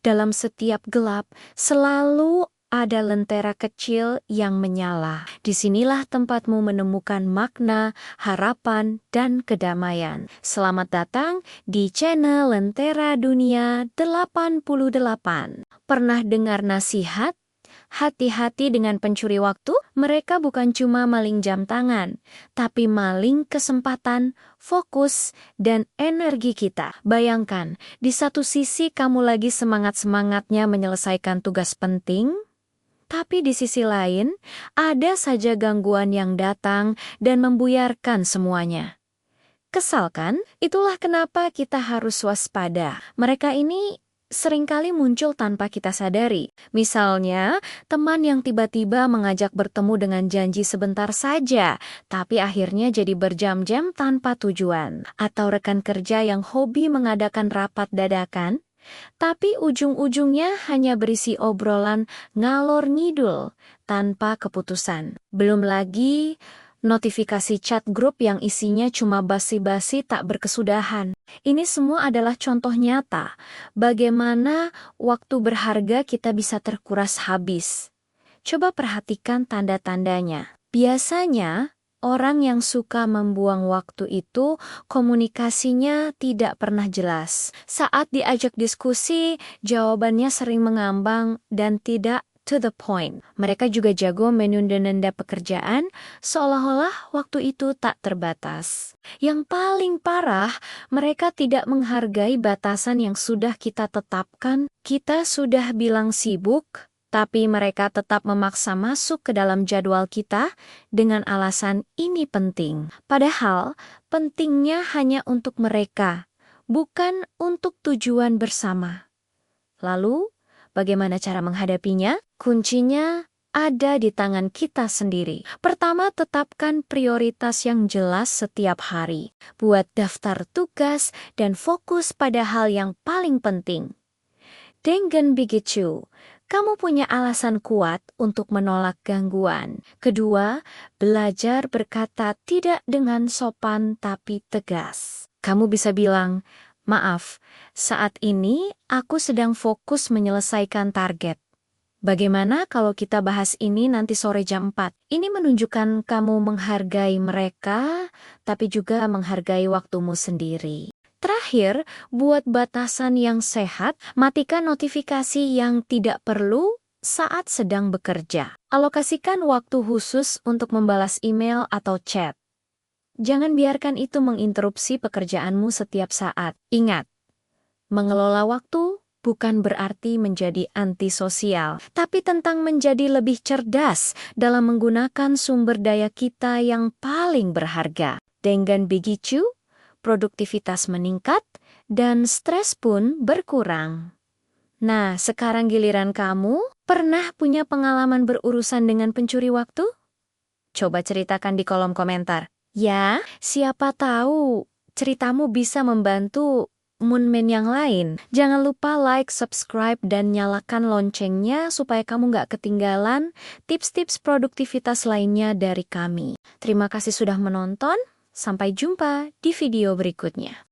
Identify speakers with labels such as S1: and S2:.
S1: Dalam setiap gelap, selalu ada lentera kecil yang menyala. Disinilah tempatmu menemukan makna, harapan, dan kedamaian. Selamat datang di channel Lentera Dunia 88. Pernah dengar nasihat? Hati-hati dengan pencuri waktu, mereka bukan cuma maling jam tangan, tapi maling kesempatan, fokus, dan energi kita. Bayangkan, di satu sisi kamu lagi semangat-semangatnya menyelesaikan tugas penting, tapi di sisi lain, ada saja gangguan yang datang dan membuyarkan semuanya. Kesal kan? Itulah kenapa kita harus waspada. Mereka ini seringkali muncul tanpa kita sadari. Misalnya, teman yang tiba-tiba mengajak bertemu dengan janji sebentar saja, tapi akhirnya jadi berjam-jam tanpa tujuan. Atau rekan kerja yang hobi mengadakan rapat dadakan, tapi ujung-ujungnya hanya berisi obrolan ngalor ngidul tanpa keputusan. Belum lagi notifikasi chat grup yang isinya cuma basi-basi tak berkesudahan. Ini semua adalah contoh nyata bagaimana waktu berharga kita bisa terkuras habis. Coba perhatikan tanda-tandanya. Biasanya, orang yang suka membuang waktu itu komunikasinya tidak pernah jelas. Saat diajak diskusi, jawabannya sering mengambang dan tidak to the point. Mereka juga jago menunda-nunda pekerjaan, seolah-olah waktu itu tak terbatas. Yang paling parah, mereka tidak menghargai batasan yang sudah kita tetapkan. Kita sudah bilang sibuk, tapi mereka tetap memaksa masuk ke dalam jadwal kita dengan alasan ini penting. Padahal, pentingnya hanya untuk mereka, bukan untuk tujuan bersama. Lalu, bagaimana cara menghadapinya? Kuncinya ada di tangan kita sendiri. Pertama, tetapkan prioritas yang jelas setiap hari. Buat daftar tugas dan fokus pada hal yang paling penting. Dengan begitu, kamu punya alasan kuat untuk menolak gangguan. Kedua, belajar berkata tidak dengan sopan tapi tegas. Kamu bisa bilang, "Maaf, saat ini aku sedang fokus menyelesaikan target. Bagaimana kalau kita bahas ini nanti sore jam 4? Ini menunjukkan kamu menghargai mereka, tapi juga menghargai waktumu sendiri. Terakhir, buat batasan yang sehat, matikan notifikasi yang tidak perlu saat sedang bekerja. Alokasikan waktu khusus untuk membalas email atau chat. Jangan biarkan itu menginterupsi pekerjaanmu setiap saat. Ingat, mengelola waktu bukan berarti menjadi antisosial, tapi tentang menjadi lebih cerdas dalam menggunakan sumber daya kita yang paling berharga. Dengan begitu, produktivitas meningkat dan stres pun berkurang. Nah, sekarang giliran kamu, pernah punya pengalaman berurusan dengan pencuri waktu? Coba ceritakan di kolom komentar. Ya, siapa tahu ceritamu bisa membantu Moonman yang lain. Jangan lupa like, subscribe, dan nyalakan loncengnya supaya kamu nggak ketinggalan tips-tips produktivitas lainnya dari kami. Terima kasih sudah menonton. Sampai jumpa di video berikutnya.